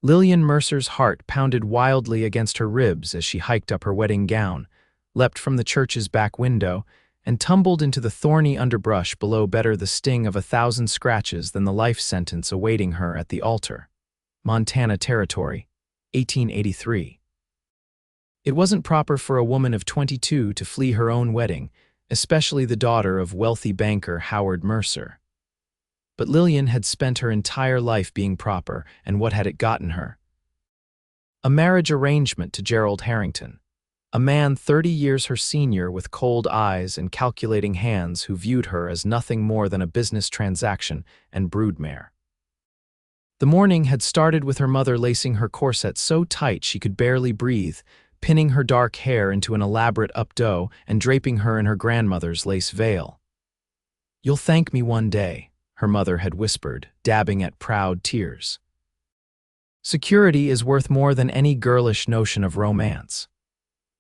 Lillian Mercer's heart pounded wildly against her ribs as she hiked up her wedding gown, leapt from the church's back window, and tumbled into the thorny underbrush below. Better the sting of 1,000 scratches than the life sentence awaiting her at the altar. Montana Territory, 1883. It wasn't proper for a woman of 22 to flee her own wedding, especially the daughter of wealthy banker Howard Mercer. But Lillian had spent her entire life being proper, and what had it gotten her? A marriage arrangement to Gerald Harrington, a man 30 years her senior with cold eyes and calculating hands who viewed her as nothing more than a business transaction and broodmare. The morning had started with her mother lacing her corset so tight she could barely breathe, pinning her dark hair into an elaborate updo and draping her in her grandmother's lace veil. "You'll thank me one day," her mother had whispered, dabbing at proud tears. Security is worth more than any girlish notion of romance.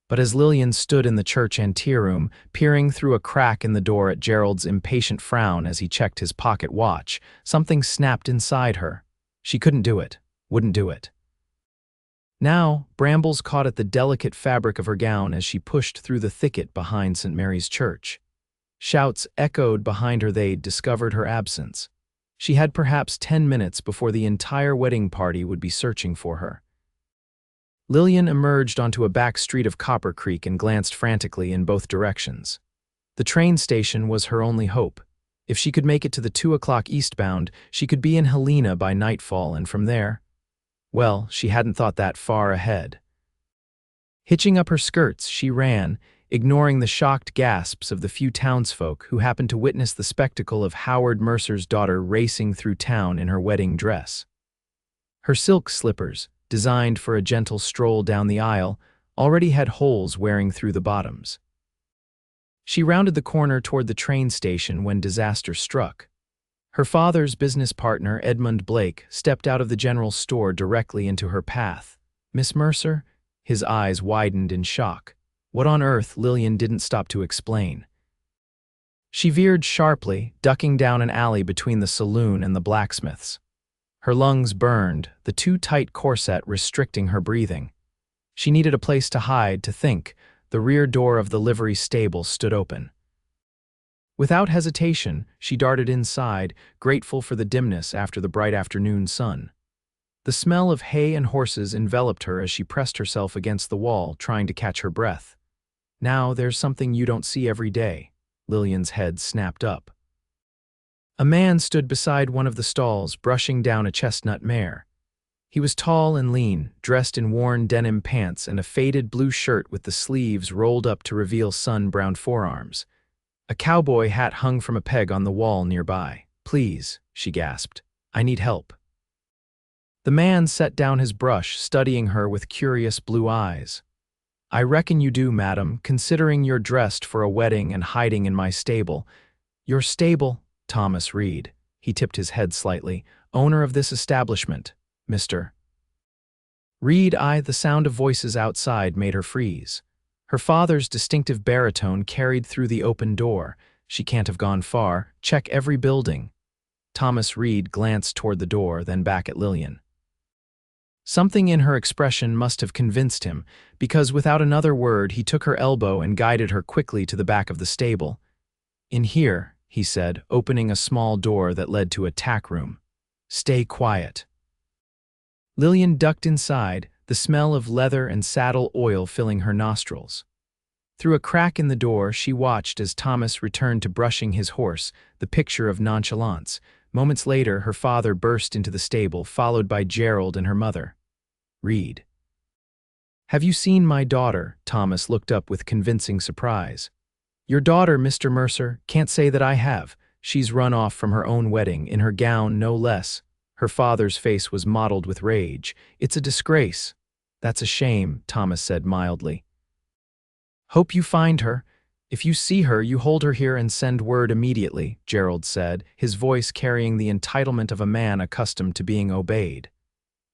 But as Lillian stood in the church anteroom, peering through a crack in the door at Gerald's impatient frown as he checked his pocket watch, something snapped inside her. She couldn't do it, wouldn't do it. Now, brambles caught at the delicate fabric of her gown as she pushed through the thicket behind St. Mary's Church. Shouts echoed behind her. They'd discovered her absence. She had perhaps 10 minutes before the entire wedding party would be searching for her. Lillian emerged onto a back street of Copper Creek and glanced frantically in both directions. The train station was her only hope. If she could make it to the 2 o'clock eastbound, she could be in Helena by nightfall, and from there, well, she hadn't thought that far ahead. Hitching up her skirts, she ran, ignoring the shocked gasps of the few townsfolk who happened to witness the spectacle of Howard Mercer's daughter racing through town in her wedding dress. Her silk slippers, designed for a gentle stroll down the aisle, already had holes wearing through the bottoms. She rounded the corner toward the train station when disaster struck. Her father's business partner, Edmund Blake, stepped out of the general store directly into her path. "Miss Mercer?" His eyes widened in shock. What on earth? Lillian didn't stop to explain. She veered sharply, ducking down an alley between the saloon and the blacksmith's. Her lungs burned, the too tight corset restricting her breathing. She needed a place to hide, to think. The rear door of the livery stable stood open. Without hesitation, she darted inside, grateful for the dimness after the bright afternoon sun. The smell of hay and horses enveloped her as she pressed herself against the wall, trying to catch her breath. "Now there's something you don't see every day." Lillian's head snapped up. A man stood beside one of the stalls, brushing down a chestnut mare. He was tall and lean, dressed in worn denim pants and a faded blue shirt with the sleeves rolled up to reveal sun-browned forearms. A cowboy hat hung from a peg on the wall nearby. "Please," she gasped, "I need help." The man set down his brush, studying her with curious blue eyes. "I reckon you do, madam, considering you're dressed for a wedding and hiding in my stable." "Your stable?" "Thomas Reid." He tipped his head slightly. "Owner of this establishment, Mr. Reid." The sound of voices outside made her freeze. Her father's distinctive baritone carried through the open door. "She can't have gone far. Check every building." Thomas Reid glanced toward the door, then back at Lillian. Something in her expression must have convinced him, because without another word he took her elbow and guided her quickly to the back of the stable. "In here," he said, opening a small door that led to a tack room. "Stay quiet." Lillian ducked inside, the smell of leather and saddle oil filling her nostrils. Through a crack in the door, she watched as Thomas returned to brushing his horse, the picture of nonchalance. Moments later, her father burst into the stable, followed by Gerald and her mother. "Reid. Have you seen my daughter?" Thomas looked up with convincing surprise. "Your daughter, Mr. Mercer? Can't say that I have. She's run off from her own wedding, in her gown, no less." Her father's face was mottled with rage. "It's a disgrace." "That's a shame," Thomas said mildly. "Hope you find her. If you see her, you hold her here and send word immediately," Gerald said, his voice carrying the entitlement of a man accustomed to being obeyed.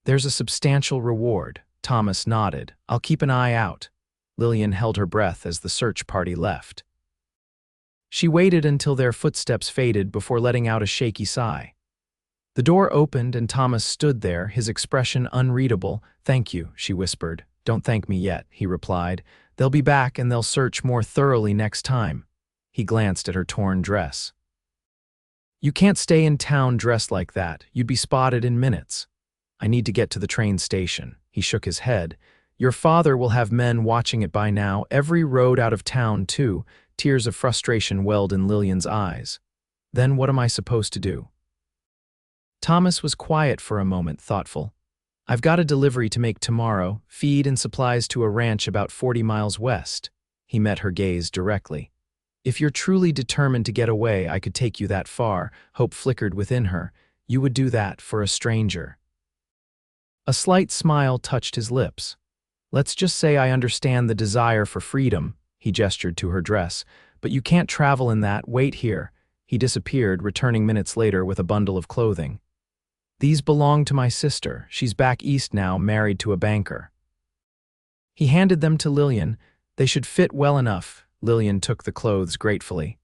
"There's a substantial reward." Thomas nodded. "I'll keep an eye out." Lillian held her breath as the search party left. She waited until their footsteps faded before letting out a shaky sigh. The door opened and Thomas stood there, his expression unreadable. "Thank you," she whispered. "Don't thank me yet," he replied. "They'll be back and they'll search more thoroughly next time." He glanced at her torn dress. "You can't stay in town dressed like that. You'd be spotted in minutes." "I need to get to the train station." He shook his head. "Your father will have men watching it by now, every road out of town too." Tears of frustration welled in Lillian's eyes. "Then what am I supposed to do?" Thomas was quiet for a moment, thoughtful. "I've got a delivery to make tomorrow, feed and supplies to a ranch about 40 miles west." He met her gaze directly. "If you're truly determined to get away, I could take you that far." Hope flickered within her. "You would do that for a stranger." A slight smile touched his lips. "Let's just say I understand the desire for freedom." He gestured to her dress. "But you can't travel in that. Wait here." He disappeared, returning minutes later with a bundle of clothing. "These belong to my sister. She's back east now, married to a banker." He handed them to Lillian. "They should fit well enough." Lillian took the clothes gratefully.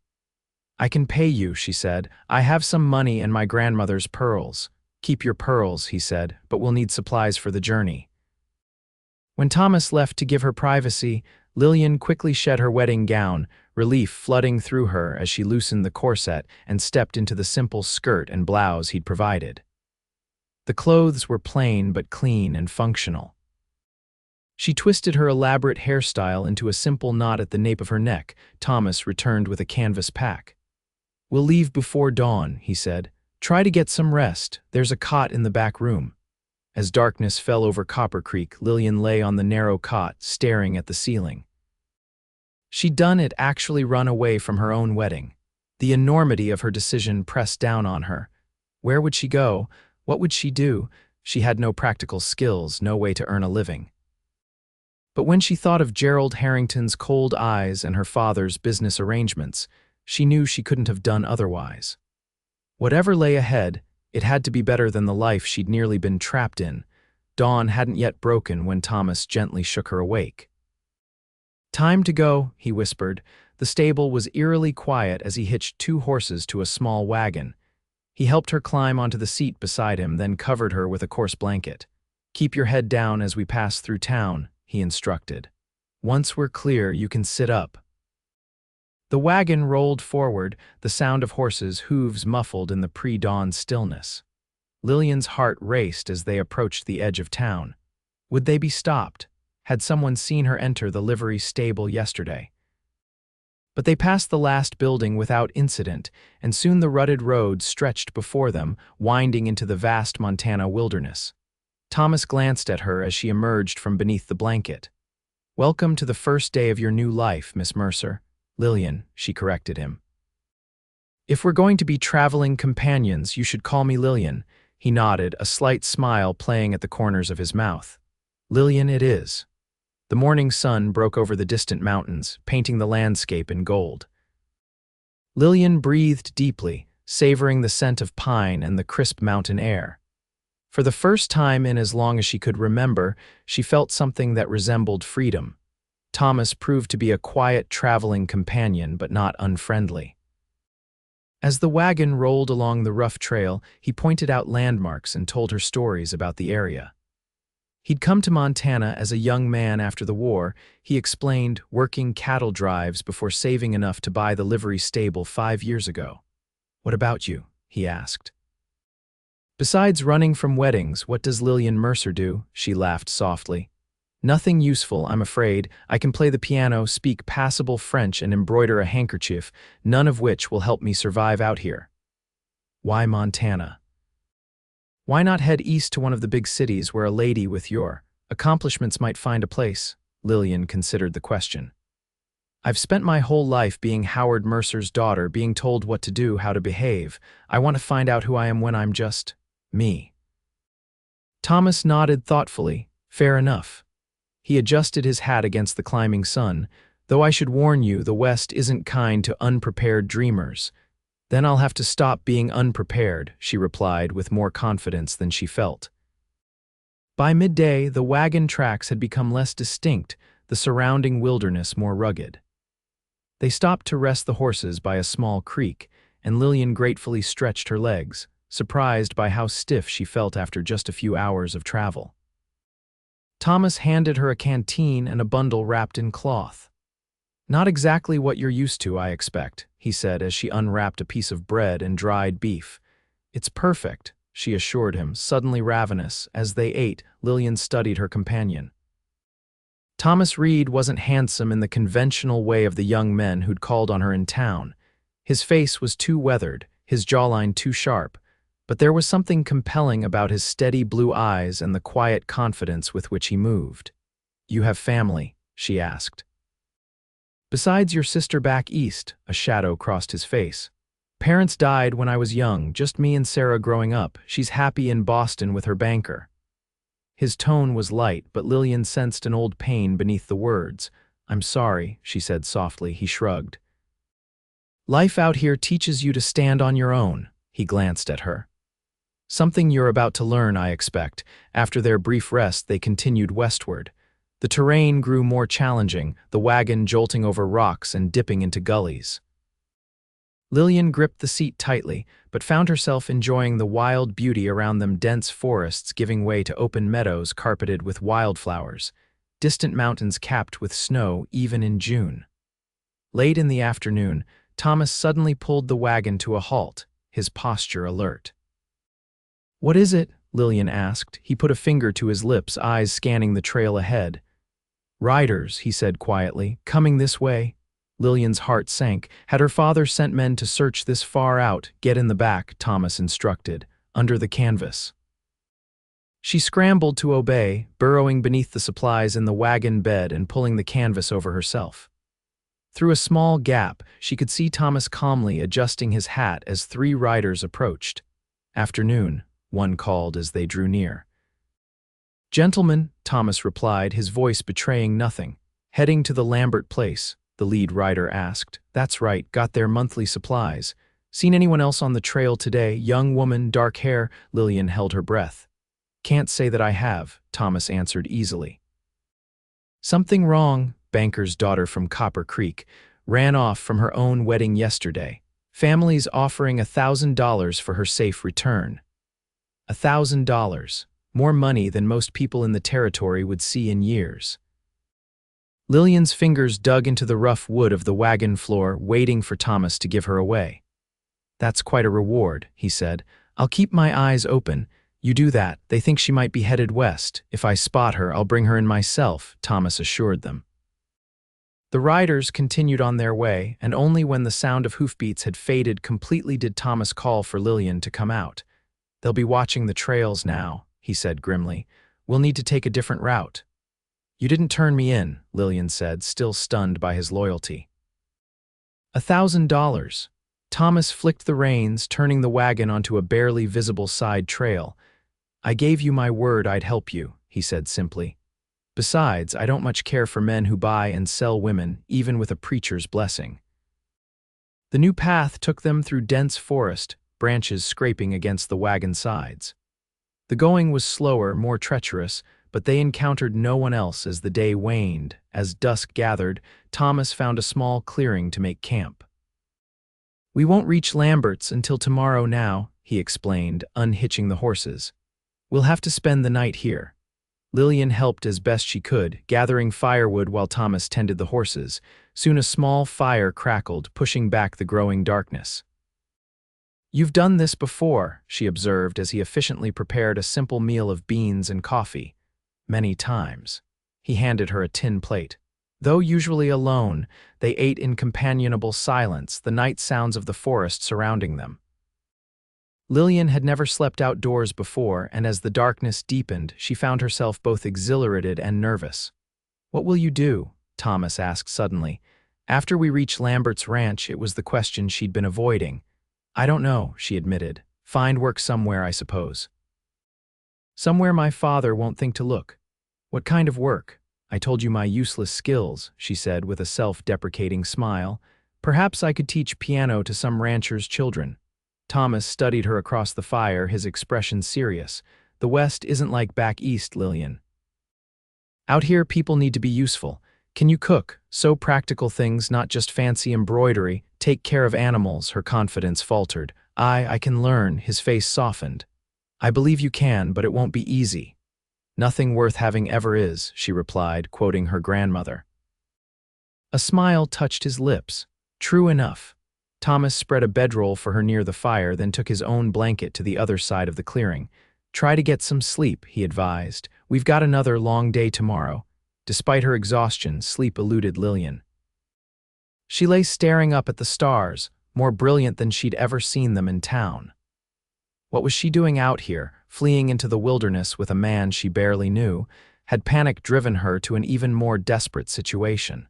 "I can pay you," she said. "I have some money and my grandmother's pearls." "Keep your pearls," he said, "but we'll need supplies for the journey." When Thomas left to give her privacy, Lillian quickly shed her wedding gown, relief flooding through her as she loosened the corset and stepped into the simple skirt and blouse he'd provided. The clothes were plain but clean and functional. She twisted her elaborate hairstyle into a simple knot at the nape of her neck. Thomas returned with a canvas pack. "We'll leave before dawn," he said. "Try to get some rest. There's a cot in the back room." As darkness fell over Copper Creek, Lillian lay on the narrow cot, staring at the ceiling. She'd done it, actually run away from her own wedding. The enormity of her decision pressed down on her. Where would she go? What would she do? She had no practical skills, no way to earn a living. But when she thought of Gerald Harrington's cold eyes and her father's business arrangements, she knew she couldn't have done otherwise. Whatever lay ahead, it had to be better than the life she'd nearly been trapped in. Dawn hadn't yet broken when Thomas gently shook her awake. "Time to go," he whispered. The stable was eerily quiet as he hitched 2 horses to a small wagon. He helped her climb onto the seat beside him, then covered her with a coarse blanket. "Keep your head down as we pass through town," he instructed. "Once we're clear, you can sit up." The wagon rolled forward, the sound of horses' hooves muffled in the pre-dawn stillness. Lillian's heart raced as they approached the edge of town. Would they be stopped? Had someone seen her enter the livery stable yesterday? But they passed the last building without incident, and soon the rutted road stretched before them, winding into the vast Montana wilderness. Thomas glanced at her as she emerged from beneath the blanket. "Welcome to the first day of your new life, Miss Mercer." "Lillian," she corrected him. "If we're going to be traveling companions, you should call me Lillian." He nodded, a slight smile playing at the corners of his mouth. "Lillian it is." The morning sun broke over the distant mountains, painting the landscape in gold. Lillian breathed deeply, savoring the scent of pine and the crisp mountain air. For the first time in as long as she could remember, she felt something that resembled freedom. Thomas proved to be a quiet traveling companion, but not unfriendly. As the wagon rolled along the rough trail, he pointed out landmarks and told her stories about the area. He'd come to Montana as a young man after the war, he explained, working cattle drives before saving enough to buy the livery stable 5 years ago. "What about you?" he asked. "Besides running from weddings, what does Lillian Mercer do?" She laughed softly. "Nothing useful, I'm afraid. I can play the piano, speak passable French, and embroider a handkerchief, none of which will help me survive out here." "Why Montana?" "Why not head east to one of the big cities where a lady with your accomplishments might find a place?" Lillian considered the question. "I've spent my whole life being Howard Mercer's daughter, being told what to do, how to behave. I want to find out who I am when I'm just me." Thomas nodded thoughtfully. "Fair enough." He adjusted his hat against the climbing sun. "Though I should warn you, the West isn't kind to unprepared dreamers." "Then I'll have to stop being unprepared," she replied with more confidence than she felt. By midday, the wagon tracks had become less distinct, the surrounding wilderness more rugged. They stopped to rest the horses by a small creek, and Lillian gratefully stretched her legs. surprised by how stiff she felt after just a few hours of travel. Thomas handed her a canteen and a bundle wrapped in cloth. "Not exactly what you're used to, I expect," he said as she unwrapped a piece of bread and dried beef. "It's perfect," she assured him, suddenly ravenous. As they ate, Lillian studied her companion. Thomas Reid wasn't handsome in the conventional way of the young men who'd called on her in town. His face was too weathered, his jawline too sharp, but there was something compelling about his steady blue eyes and the quiet confidence with which he moved. "You have family?" she asked. "Besides your sister back east," a shadow crossed his face. "Parents died when I was young, just me and Sarah growing up. She's happy in Boston with her banker." His tone was light, but Lillian sensed an old pain beneath the words. "I'm sorry," she said softly. He shrugged. "Life out here teaches you to stand on your own," he glanced at her. "Something you're about to learn, I expect." After their brief rest, they continued westward. The terrain grew more challenging, the wagon jolting over rocks and dipping into gullies. Lillian gripped the seat tightly, but found herself enjoying the wild beauty around them, dense forests giving way to open meadows carpeted with wildflowers, distant mountains capped with snow even in June. Late in the afternoon, Thomas suddenly pulled the wagon to a halt, his posture alert. "What is it?" Lillian asked. He put a finger to his lips, eyes scanning the trail ahead. "Riders," he said quietly, "coming this way." Lillian's heart sank. Had her father sent men to search this far out? "Get in the back," Thomas instructed, "under the canvas." She scrambled to obey, burrowing beneath the supplies in the wagon bed and pulling the canvas over herself. Through a small gap, she could see Thomas calmly adjusting his hat as 3 riders approached. "Afternoon," one called as they drew near. "Gentlemen," Thomas replied, his voice betraying nothing. "Heading to the Lambert place?" the lead rider asked. "That's right, got their monthly supplies. Seen anyone else on the trail today? Young woman, dark hair?" Lillian held her breath. "Can't say that I have," Thomas answered easily. "Something wrong," banker's daughter from Copper Creek, ran off from her own wedding yesterday. "Family's offering $1,000 for her safe return." $1,000. More money than most people in the territory would see in years. Lillian's fingers dug into the rough wood of the wagon floor, waiting for Thomas to give her away. "That's quite a reward," he said. "I'll keep my eyes open. You do that. They think she might be headed west. If I spot her, I'll bring her in myself," Thomas assured them. The riders continued on their way, and only when the sound of hoofbeats had faded completely did Thomas call for Lillian to come out. "They'll be watching the trails now," he said grimly. "We'll need to take a different route." "You didn't turn me in," Lillian said, still stunned by his loyalty. $1,000. Thomas flicked the reins, turning the wagon onto a barely visible side trail. "I gave you my word I'd help you," he said simply. "Besides, I don't much care for men who buy and sell women, even with a preacher's blessing." The new path took them through dense forest, branches scraping against the wagon sides. The going was slower, more treacherous, but they encountered no one else as the day waned. As dusk gathered, Thomas found a small clearing to make camp. "We won't reach Lambert's until tomorrow now," he explained, unhitching the horses. "We'll have to spend the night here." Lillian helped as best she could, gathering firewood while Thomas tended the horses. Soon a small fire crackled, pushing back the growing darkness. "You've done this before," she observed as he efficiently prepared a simple meal of beans and coffee. "Many times." He handed her a tin plate. Though usually alone, they ate in companionable silence, the night sounds of the forest surrounding them. Lillian had never slept outdoors before, and as the darkness deepened, she found herself both exhilarated and nervous. "What will you do?" Thomas asked suddenly. After we reached Lambert's ranch, it was the question she'd been avoiding. "I don't know," she admitted. "Find work somewhere, I suppose." "Somewhere my father won't think to look." "What kind of work?" "I told you my useless skills," she said with a self-deprecating smile. "Perhaps I could teach piano to some ranchers' children." Thomas studied her across the fire, his expression serious. "The West isn't like back east, Lillian. Out here people need to be useful. Can you cook? Sew practical things, not just fancy embroidery. Take care of animals," her confidence faltered. I can learn, his face softened. I believe you can, but it won't be easy. Nothing worth having ever is, she replied, quoting her grandmother. A smile touched his lips. True enough. Thomas spread a bedroll for her near the fire, then took his own blanket to the other side of the clearing. Try to get some sleep, he advised. We've got another long day tomorrow. Despite her exhaustion, sleep eluded Lillian. She lay staring up at the stars, more brilliant than she'd ever seen them in town. What was she doing out here, fleeing into the wilderness with a man she barely knew? Had panic driven her to an even more desperate situation?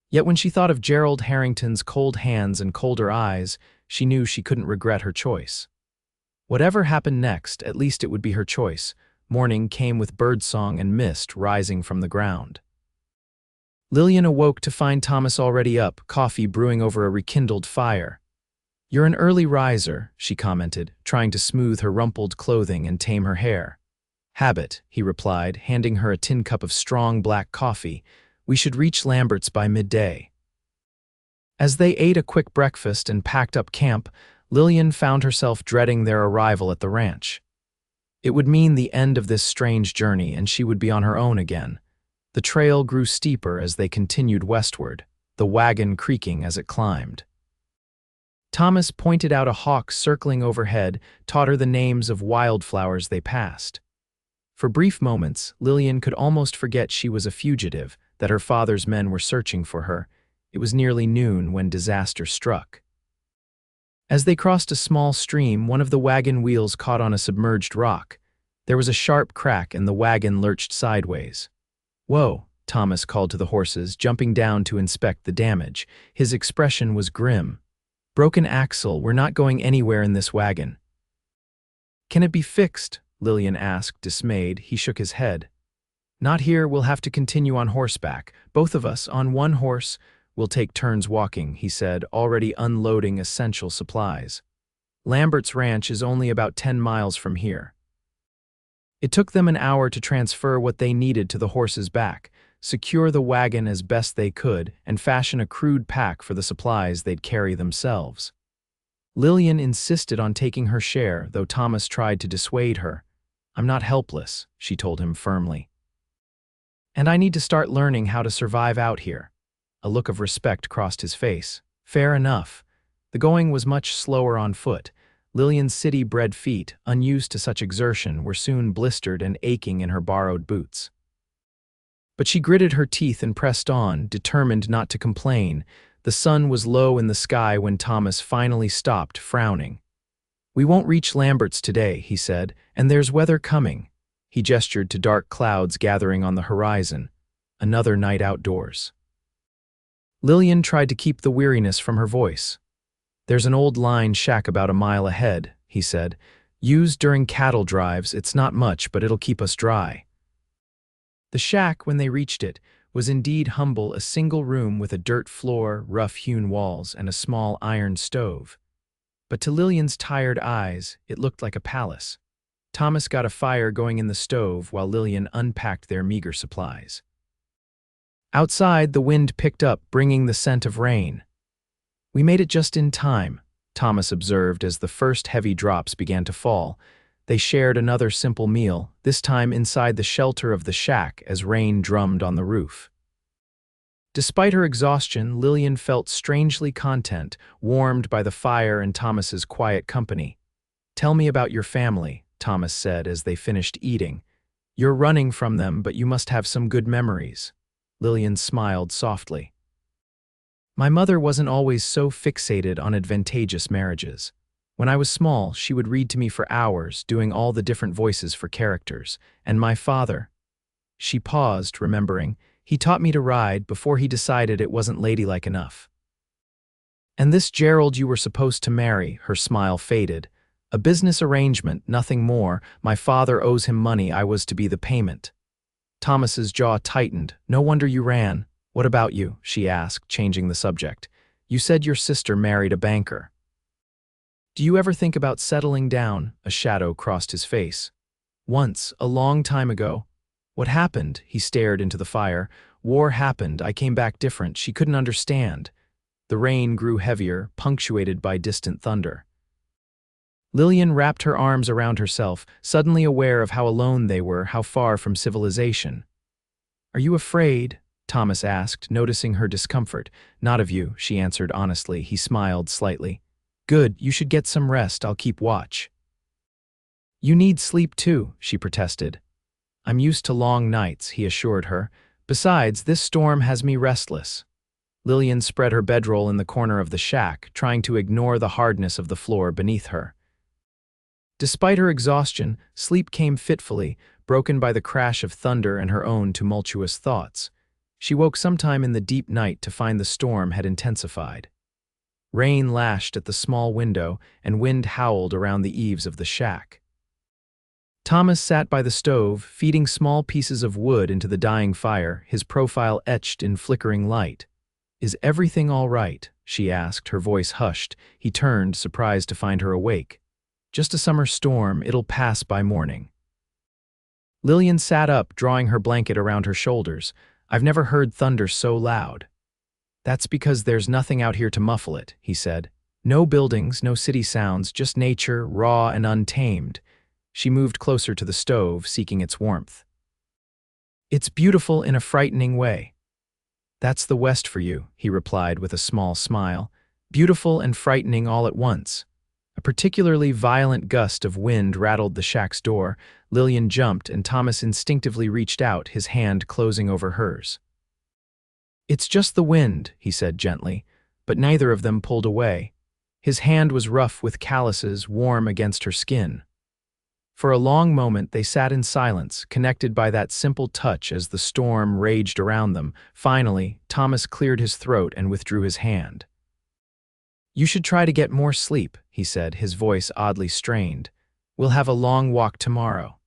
Yet when she thought of Gerald Harrington's cold hands and colder eyes, she knew she couldn't regret her choice. Whatever happened next, at least it would be her choice. Morning came with birdsong and mist rising from the ground. Lillian awoke to find Thomas already up, coffee brewing over a rekindled fire. "You're an early riser," she commented, trying to smooth her rumpled clothing and tame her hair. "Habit," he replied, handing her a tin cup of strong black coffee. "We should reach Lambert's by midday." As they ate a quick breakfast and packed up camp, Lillian found herself dreading their arrival at the ranch. It would mean the end of this strange journey, and she would be on her own again. The trail grew steeper as they continued westward, the wagon creaking as it climbed. Thomas pointed out a hawk circling overhead, taught her the names of wildflowers they passed. For brief moments, Lillian could almost forget she was a fugitive, that her father's men were searching for her. It was nearly noon when disaster struck. As they crossed a small stream, one of the wagon wheels caught on a submerged rock. There was a sharp crack and the wagon lurched sideways. "Whoa," Thomas called to the horses, jumping down to inspect the damage. His expression was grim. "Broken axle, we're not going anywhere in this wagon." "Can it be fixed?" Lillian asked, dismayed. He shook his head. "Not here, we'll have to continue on horseback. Both of us, on one horse. We'll take turns walking," he said, already unloading essential supplies. "Lambert's ranch is only about 10 miles from here." It took them an hour to transfer what they needed to the horse's back, secure the wagon as best they could, and fashion a crude pack for the supplies they'd carry themselves. Lillian insisted on taking her share, though Thomas tried to dissuade her. "I'm not helpless," she told him firmly. "And I need to start learning how to survive out here." A look of respect crossed his face. Fair enough. The going was much slower on foot. Lillian's city-bred feet, unused to such exertion, were soon blistered and aching in her borrowed boots. But she gritted her teeth and pressed on, determined not to complain. The sun was low in the sky when Thomas finally stopped, frowning. "We won't reach Lambert's today," he said, "and there's weather coming." He gestured to dark clouds gathering on the horizon. Another night outdoors. Lillian tried to keep the weariness from her voice. "There's an old line shack about a mile ahead," he said. "Used during cattle drives, it's not much, but it'll keep us dry." The shack, when they reached it, was indeed humble, a single room with a dirt floor, rough-hewn walls, and a small iron stove. But to Lillian's tired eyes, it looked like a palace. Thomas got a fire going in the stove while Lillian unpacked their meager supplies. Outside, the wind picked up, bringing the scent of rain. "We made it just in time," Thomas observed as the first heavy drops began to fall. They shared another simple meal, this time inside the shelter of the shack as rain drummed on the roof. Despite her exhaustion, Lillian felt strangely content, warmed by the fire and Thomas's quiet company. "Tell me about your family," Thomas said as they finished eating. "You're running from them, but you must have some good memories." Lillian smiled softly. "My mother wasn't always so fixated on advantageous marriages. When I was small, she would read to me for hours, doing all the different voices for characters. And my father—" She paused, remembering. "He taught me to ride before he decided it wasn't ladylike enough." "And this Gerald you were supposed to marry," her smile faded. "A business arrangement, nothing more. My father owes him money, I was to be the payment." Thomas's jaw tightened. "No wonder you ran. What about you?" she asked, changing the subject. "You said your sister married a banker. Do you ever think about settling down?" A shadow crossed his face. "Once, a long time ago." "What happened?" He stared into the fire. "War happened. I came back different." She couldn't understand. The rain grew heavier, punctuated by distant thunder. Lillian wrapped her arms around herself, suddenly aware of how alone they were, how far from civilization. "Are you afraid?" Thomas asked, noticing her discomfort. "Not of you," she answered honestly. He smiled slightly. "Good, you should get some rest. I'll keep watch." "You need sleep too," she protested. "I'm used to long nights," he assured her. "Besides, this storm has me restless." Lillian spread her bedroll in the corner of the shack, trying to ignore the hardness of the floor beneath her. Despite her exhaustion, sleep came fitfully, broken by the crash of thunder and her own tumultuous thoughts. She woke sometime in the deep night to find the storm had intensified. Rain lashed at the small window, and wind howled around the eaves of the shack. Thomas sat by the stove, feeding small pieces of wood into the dying fire, his profile etched in flickering light. "Is everything all right?" she asked, her voice hushed. He turned, surprised to find her awake. "Just a summer storm, it'll pass by morning." Lillian sat up, drawing her blanket around her shoulders. "I've never heard thunder so loud." "That's because there's nothing out here to muffle it," he said. "No buildings, no city sounds, just nature, raw and untamed." She moved closer to the stove, seeking its warmth. "It's beautiful in a frightening way." "That's the West for you," he replied with a small smile. "Beautiful and frightening all at once." A particularly violent gust of wind rattled the shack's door. Lillian jumped, and Thomas instinctively reached out, his hand closing over hers. "It's just the wind," he said gently, but neither of them pulled away. His hand was rough with calluses, warm against her skin. For a long moment they sat in silence, connected by that simple touch as the storm raged around them. Finally, Thomas cleared his throat and withdrew his hand. "You should try to get more sleep," he said, his voice oddly strained. "We'll have a long walk tomorrow."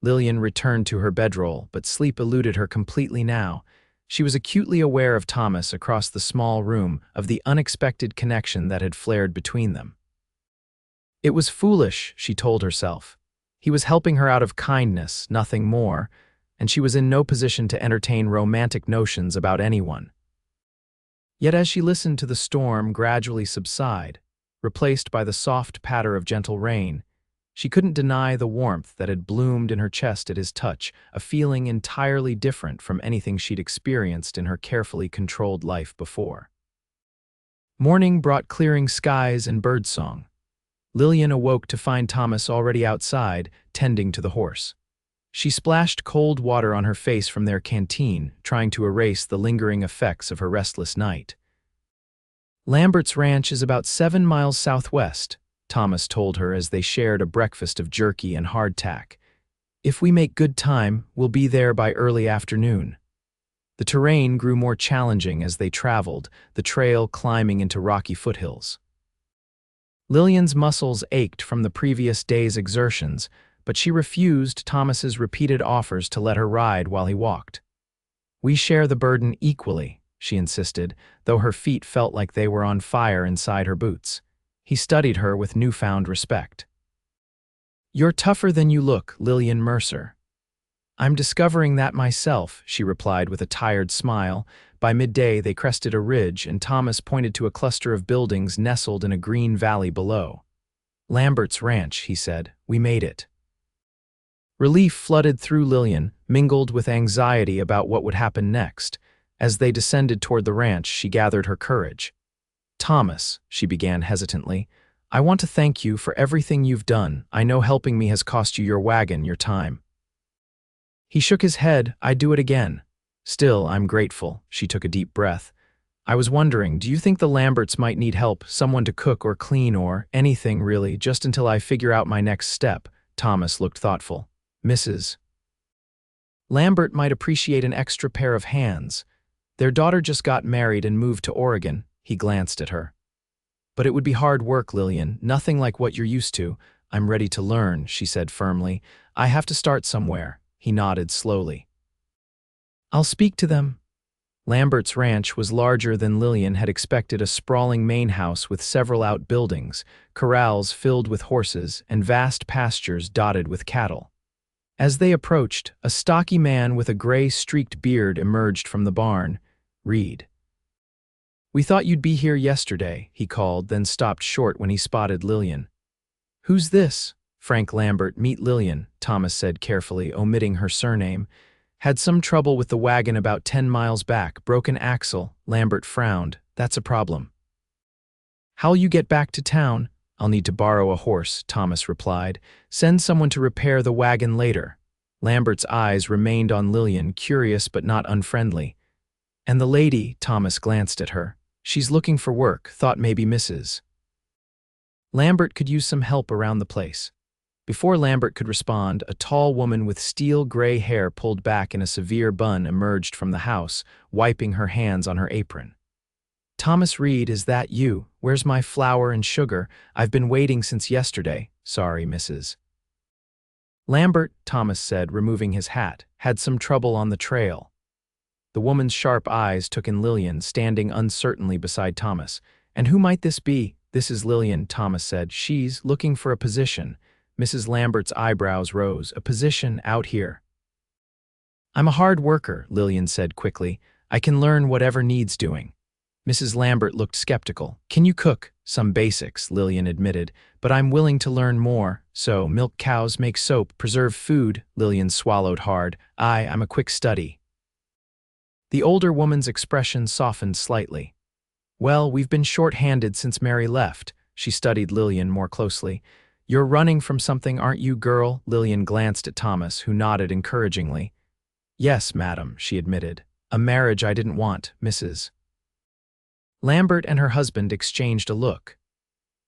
Lillian returned to her bedroll, but sleep eluded her completely now. She was acutely aware of Thomas across the small room, of the unexpected connection that had flared between them. It was foolish, she told herself. He was helping her out of kindness, nothing more, and she was in no position to entertain romantic notions about anyone. Yet as she listened to the storm gradually subside, replaced by the soft patter of gentle rain, she couldn't deny the warmth that had bloomed in her chest at his touch, a feeling entirely different from anything she'd experienced in her carefully controlled life before. Morning brought clearing skies and birdsong. Lillian awoke to find Thomas already outside, tending to the horse. She splashed cold water on her face from their canteen, trying to erase the lingering effects of her restless night. "Lambert's ranch is about 7 miles southwest," Thomas told her as they shared a breakfast of jerky and hardtack. "If we make good time, we'll be there by early afternoon." The terrain grew more challenging as they traveled, the trail climbing into rocky foothills. Lillian's muscles ached from the previous day's exertions, but she refused Thomas's repeated offers to let her ride while he walked. "We share the burden equally," she insisted, though her feet felt like they were on fire inside her boots. He studied her with newfound respect. "You're tougher than you look, Lillian Mercer." "I'm discovering that myself," she replied with a tired smile. By midday, they crested a ridge, and Thomas pointed to a cluster of buildings nestled in a green valley below. "Lambert's ranch," he said. "We made it." Relief flooded through Lillian, mingled with anxiety about what would happen next. As they descended toward the ranch, she gathered her courage. "Thomas," she began hesitantly, "I want to thank you for everything you've done. I know helping me has cost you your wagon, your time." He shook his head. "I'd do it again." "Still, I'm grateful." She took a deep breath. "I was wondering, do you think the Lamberts might need help, someone to cook or clean or anything really, just until I figure out my next step?" Thomas looked thoughtful. "Mrs. Lambert might appreciate an extra pair of hands. Their daughter just got married and moved to Oregon." He glanced at her. "But it would be hard work, Lillian, nothing like what you're used to." "I'm ready to learn," she said firmly. "I have to start somewhere." He nodded slowly. "I'll speak to them." Lambert's ranch was larger than Lillian had expected, a sprawling main house with several outbuildings, corrals filled with horses, and vast pastures dotted with cattle. As they approached, a stocky man with a gray-streaked beard emerged from the barn. "Reid." "We thought you'd be here yesterday," he called, then stopped short when he spotted Lillian. "Who's this?" "Frank Lambert, meet Lillian," Thomas said carefully, omitting her surname. "Had some trouble with the wagon about 10 miles back, broken axle." Lambert frowned. "That's a problem." "How'll you get back to town?" "I'll need to borrow a horse," Thomas replied. "Send someone to repair the wagon later." Lambert's eyes remained on Lillian, curious but not unfriendly. "And the lady," Thomas glanced at her. "She's looking for work, thought maybe Mrs. Lambert could use some help around the place." Before Lambert could respond, a tall woman with steel gray hair pulled back in a severe bun emerged from the house, wiping her hands on her apron. "Thomas Reid, is that you? Where's my flour and sugar? I've been waiting since yesterday. Sorry, Mrs. Lambert," Thomas said, removing his hat, "had some trouble on the trail." The woman's sharp eyes took in Lillian, standing uncertainly beside Thomas. "And who might this be?" "This is Lillian," Thomas said. "She's looking for a position." Mrs. Lambert's eyebrows rose. "A position out here?" "I'm a hard worker," Lillian said quickly. "I can learn whatever needs doing." Mrs. Lambert looked skeptical. "Can you cook?" "Some basics," Lillian admitted, "but I'm willing to learn more. So, milk cows, make soap, preserve food." Lillian swallowed hard. I'm a quick study." The older woman's expression softened slightly. "Well, we've been short-handed since Mary left." She studied Lillian more closely. "You're running from something, aren't you, girl?" Lillian glanced at Thomas, who nodded encouragingly. "Yes, madam," she admitted. "A marriage I didn't want, Mrs. Lambert and her husband exchanged a look.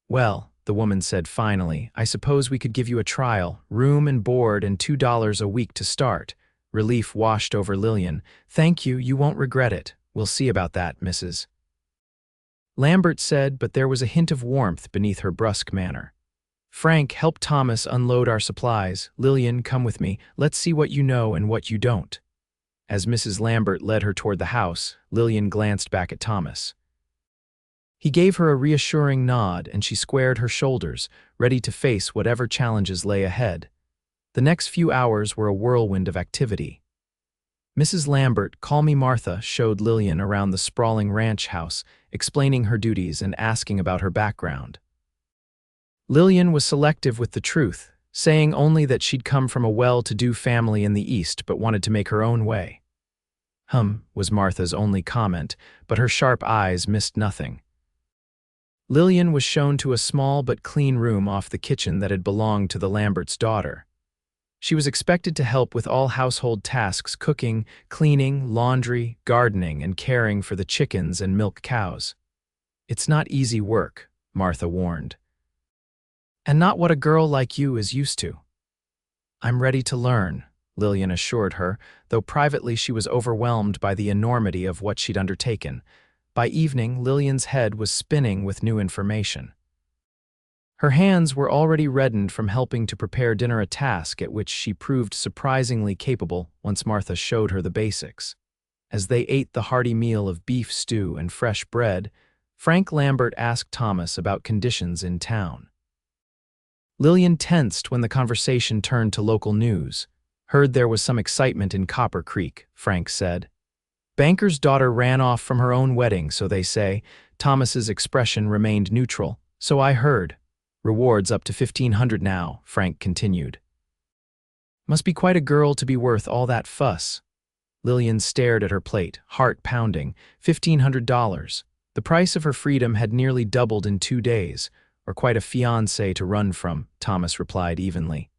"Well," the woman said finally, "I suppose we could give you a trial, room and board and $2 a week to start." Relief washed over Lillian. "Thank you, you won't regret it. We'll see about that, Mrs. Lambert said, but there was a hint of warmth beneath her brusque manner. "Frank, help Thomas unload our supplies. Lillian, come with me. Let's see what you know and what you don't." As Mrs. Lambert led her toward the house, Lillian glanced back at Thomas. He gave her a reassuring nod, and she squared her shoulders, ready to face whatever challenges lay ahead. The next few hours were a whirlwind of activity. Mrs. Lambert, call me Martha, showed Lillian around the sprawling ranch house, explaining her duties and asking about her background. Lillian was selective with the truth, saying only that she'd come from a well-to-do family in the East but wanted to make her own way. Was Martha's only comment, but her sharp eyes missed nothing. Lillian was shown to a small but clean room off the kitchen that had belonged to the Lambert's daughter. She was expected to help with all household tasks: cooking, cleaning, laundry, gardening, and caring for the chickens and milk cows. "It's not easy work," Martha warned. "And not what a girl like you is used to." "I'm ready to learn," Lillian assured her, though privately she was overwhelmed by the enormity of what she'd undertaken. By evening, Lillian's head was spinning with new information. Her hands were already reddened from helping to prepare dinner, a task at which she proved surprisingly capable once Martha showed her the basics. As they ate the hearty meal of beef stew and fresh bread, Frank Lambert asked Thomas about conditions in town. Lillian tensed when the conversation turned to local news. "Heard there was some excitement in Copper Creek," Frank said. "Banker's daughter ran off from her own wedding, so they say." Thomas's expression remained neutral. "So I heard. Rewards up to $1,500 now," Frank continued. "Must be quite a girl to be worth all that fuss." Lillian stared at her plate, heart pounding. $1,500. The price of her freedom had nearly doubled in 2 days, or quite a fiancé to run from, Thomas replied evenly.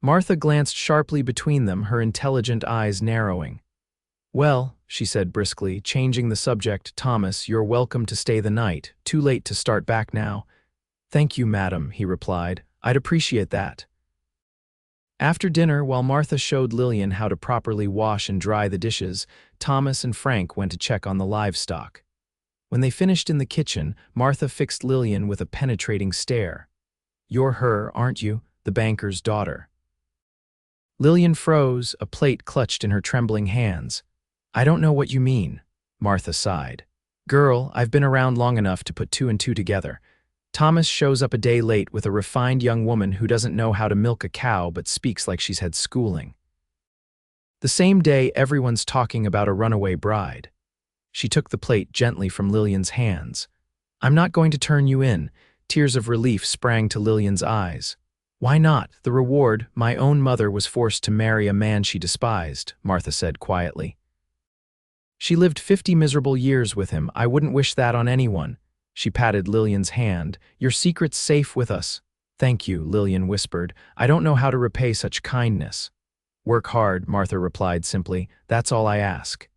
Martha glanced sharply between them, her intelligent eyes narrowing. "Well," she said briskly, changing the subject, "Thomas, you're welcome to stay the night. Too late to start back now." "Thank you, madam," he replied. "I'd appreciate that." After dinner, while Martha showed Lillian how to properly wash and dry the dishes, Thomas and Frank went to check on the livestock. When they finished in the kitchen, Martha fixed Lillian with a penetrating stare. "You're her, aren't you? The banker's daughter." Lillian froze, a plate clutched in her trembling hands. "I don't know what you mean," Martha sighed. "Girl, I've been around long enough to put 2 and 2 together. Thomas shows up a day late with a refined young woman who doesn't know how to milk a cow but speaks like she's had schooling. The same day, everyone's talking about a runaway bride." She took the plate gently from Lillian's hands. "I'm not going to turn you in. Tears of relief sprang to Lillian's eyes. "Why not? The reward, my own mother was forced to marry a man she despised," Martha said quietly. "She lived 50 miserable years with him. I wouldn't wish that on anyone." She patted Lillian's hand. "Your secret's safe with us." "Thank you," Lillian whispered. "I don't know how to repay such kindness." "Work hard," Martha replied simply. "That's all I ask."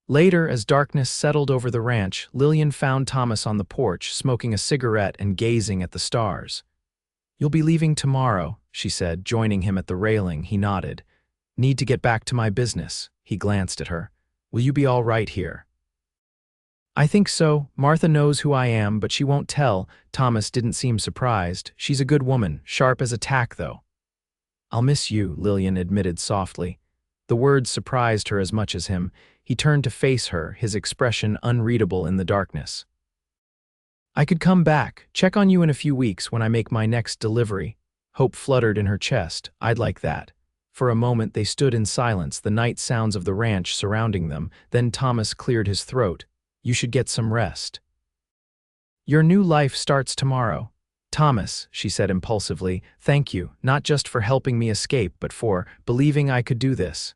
Later, as darkness settled over the ranch, Lillian found Thomas on the porch, smoking a cigarette and gazing at the stars. "You'll be leaving tomorrow," she said, joining him at the railing. He nodded. "Need to get back to my business." He glanced at her. "Will you be all right here?" "I think so. Martha knows who I am, but she won't tell." Thomas didn't seem surprised. "She's a good woman, sharp as a tack, though." "I'll miss you," Lillian admitted softly. The words surprised her as much as him. He turned to face her, his expression unreadable in the darkness. "I could come back, check on you in a few weeks when I make my next delivery." Hope fluttered in her chest. "I'd like that." For a moment they stood in silence, the night sounds of the ranch surrounding them. Then Thomas cleared his throat. "You should get some rest. Your new life starts tomorrow." "Thomas," she said impulsively, "thank you, not just for helping me escape, but for believing I could do this."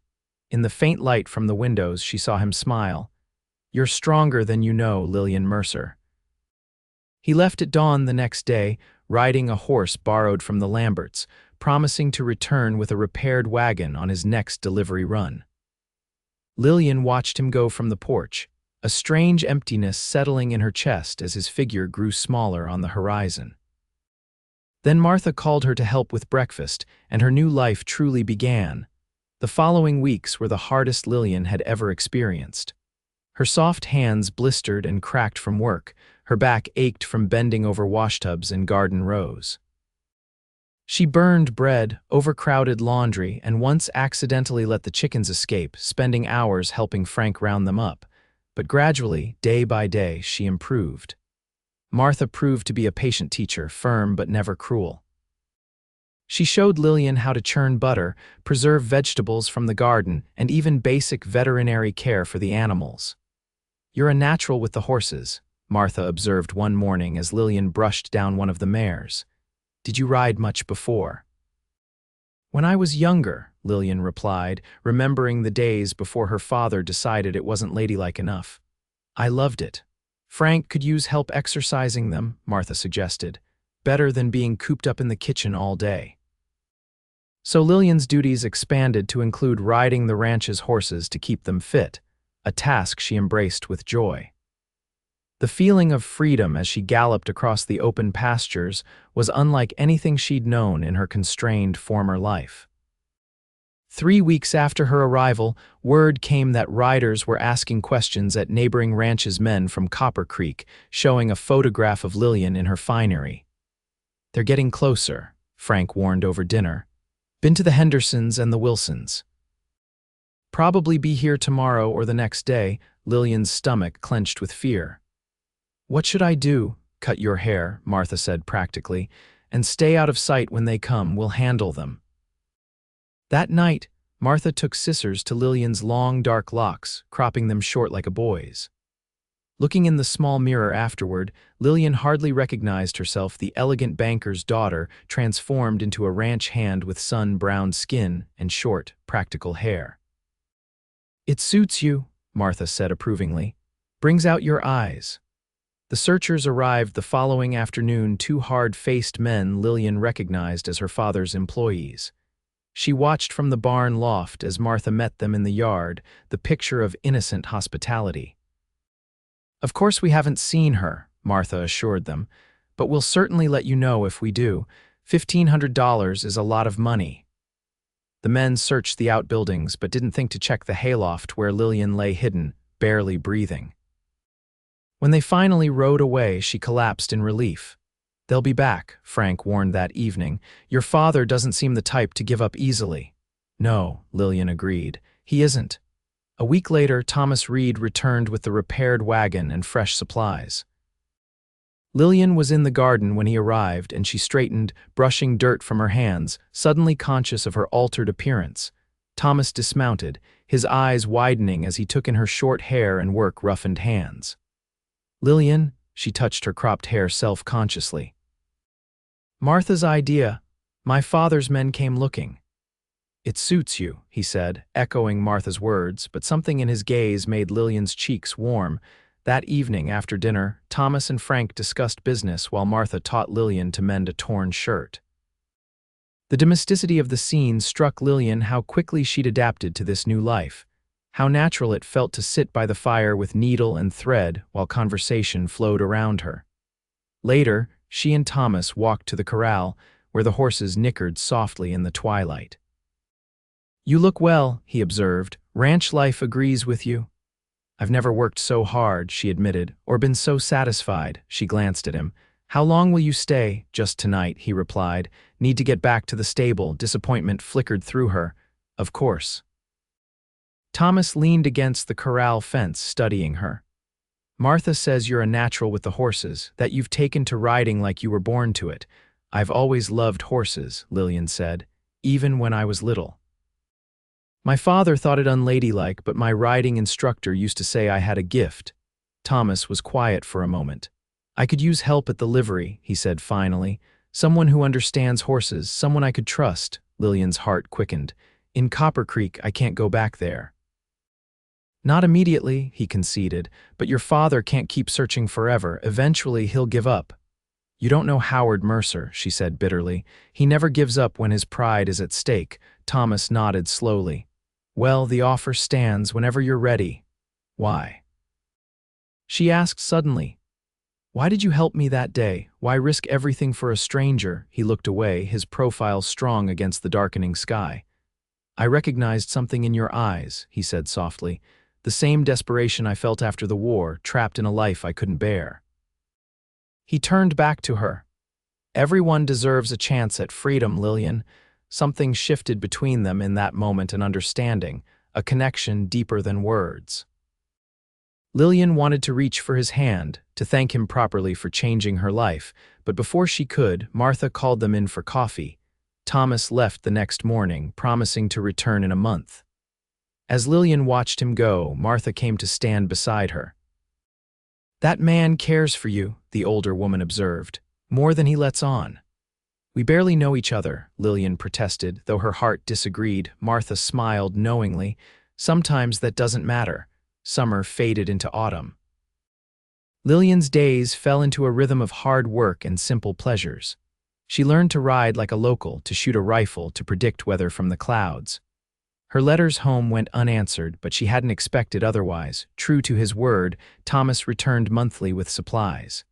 In the faint light from the windows, she saw him smile. "You're stronger than you know, Lillian Mercer." He left at dawn the next day, riding a horse borrowed from the Lamberts, promising to return with a repaired wagon on his next delivery run. Lillian watched him go from the porch, a strange emptiness settling in her chest as his figure grew smaller on the horizon. Then Martha called her to help with breakfast, and her new life truly began. The following weeks were the hardest Lillian had ever experienced. Her soft hands blistered and cracked from work, her back ached from bending over washtubs and garden rows. She burned bread, overcrowded laundry, and once accidentally let the chickens escape, spending hours helping Frank round them up. But gradually, day by day, she improved. Martha proved to be a patient teacher, firm but never cruel. She showed Lillian how to churn butter, preserve vegetables from the garden, and even basic veterinary care for the animals. "You're a natural with the horses," Martha observed one morning as Lillian brushed down one of the mares. "Did you ride much before?" "When I was younger," Lillian replied, remembering the days before her father decided it wasn't ladylike enough. "I loved it." "Frank could use help exercising them," Martha suggested. "Better than being cooped up in the kitchen all day." So Lillian's duties expanded to include riding the ranch's horses to keep them fit, a task she embraced with joy. The feeling of freedom as she galloped across the open pastures was unlike anything she'd known in her constrained former life. 3 weeks after her arrival, word came that riders were asking questions at neighboring ranches' men from Copper Creek, showing a photograph of Lillian in her finery. "They're getting closer," Frank warned over dinner. "Been to the Hendersons and the Wilsons. Probably be here tomorrow or the next day." Lillian's stomach clenched with fear. "What should I do?" "Cut your hair," Martha said practically, "and stay out of sight when they come. We'll handle them." That night, Martha took scissors to Lillian's long, dark locks, cropping them short like a boy's. Looking in the small mirror afterward, Lillian hardly recognized herself, the elegant banker's daughter, transformed into a ranch hand with sun-browned skin and short, practical hair. "It suits you," Martha said approvingly. "Brings out your eyes." The searchers arrived the following afternoon, 2 hard-faced men Lillian recognized as her father's employees. She watched from the barn loft as Martha met them in the yard, the picture of innocent hospitality. "Of course we haven't seen her," Martha assured them, "but we'll certainly let you know if we do. $1,500 is a lot of money." The men searched the outbuildings but didn't think to check the hayloft where Lillian lay hidden, barely breathing. When they finally rode away, she collapsed in relief. "They'll be back," Frank warned that evening. "Your father doesn't seem the type to give up easily." "No," Lillian agreed. "He isn't." A week later, Thomas Reid returned with the repaired wagon and fresh supplies. Lillian was in the garden when he arrived, and she straightened, brushing dirt from her hands, suddenly conscious of her altered appearance. Thomas dismounted, his eyes widening as he took in her short hair and work-roughened hands. "Lillian," She touched her cropped hair self-consciously. Martha's idea. My father's men came looking. It suits you, he said, echoing Martha's words, but something in his gaze made Lillian's cheeks warm. That evening, after dinner, Thomas and Frank discussed business while Martha taught Lillian to mend a torn shirt. The domesticity of the scene struck Lillian how quickly she'd adapted to this new life, how natural it felt to sit by the fire with needle and thread while conversation flowed around her. Later, she and Thomas walked to the corral, where the horses nickered softly in the twilight. You look well, he observed. Ranch life agrees with you. I've never worked so hard, she admitted, or been so satisfied. She glanced at him. How long will you stay? Just tonight, he replied. Need to get back to the stable. Disappointment flickered through her. Of course. Thomas leaned against the corral fence, studying her. Martha says you're a natural with the horses, that you've taken to riding like you were born to it. I've always loved horses, Lillian said, even when I was little. My father thought it unladylike, but my riding instructor used to say I had a gift. Thomas was quiet for a moment. I could use help at the livery, he said finally. Someone who understands horses, someone I could trust. Lillian's heart quickened. In Copper Creek, I can't go back there. Not immediately, he conceded, but your father can't keep searching forever. Eventually, he'll give up. You don't know Howard Mercer, she said bitterly. He never gives up when his pride is at stake. Thomas nodded slowly. Well, the offer stands whenever you're ready. Why? She asked suddenly. Why did you help me that day? Why risk everything for a stranger? He looked away, his profile strong against the darkening sky. I recognized something in your eyes, he said softly. The same desperation I felt after the war, trapped in a life I couldn't bear. He turned back to her. Everyone deserves a chance at freedom, Lillian. Something shifted between them in that moment, an understanding, a connection deeper than words. Lillian wanted to reach for his hand, to thank him properly for changing her life, but before she could, Martha called them in for coffee. Thomas left the next morning, promising to return in a month. As Lillian watched him go, Martha came to stand beside her. That man cares for you, the older woman observed, more than he lets on. We barely know each other, Lillian protested, though her heart disagreed. Martha smiled knowingly. Sometimes that doesn't matter. Summer faded into autumn. Lillian's days fell into a rhythm of hard work and simple pleasures. She learned to ride like a local, to shoot a rifle, to predict weather from the clouds. Her letters home went unanswered, but she hadn't expected otherwise. True to his word, Thomas returned monthly with supplies.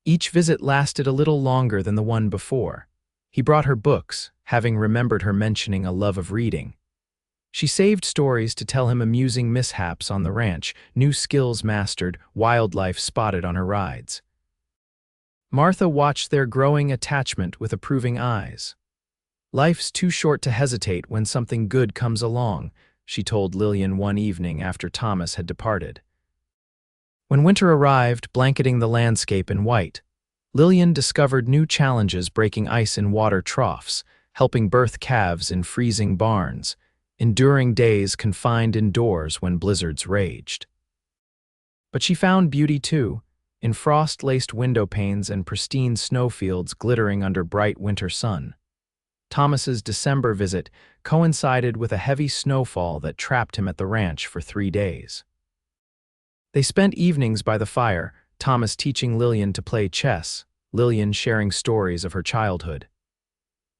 Each visit lasted a little longer than the one before. He brought her books, having remembered her mentioning a love of reading. She saved stories to tell him amusing mishaps on the ranch, new skills mastered, wildlife spotted on her rides. Martha watched their growing attachment with approving eyes. Life's too short to hesitate when something good comes along, she told Lillian one evening after Thomas had departed. When winter arrived, blanketing the landscape in white, Lillian discovered new challenges, breaking ice in water troughs, helping birth calves in freezing barns, enduring days confined indoors when blizzards raged. But she found beauty too, in frost-laced window panes and pristine snowfields glittering under bright winter sun. Thomas's December visit coincided with a heavy snowfall that trapped him at the ranch for 3 days. They spent evenings by the fire, Thomas teaching Lillian to play chess, Lillian sharing stories of her childhood.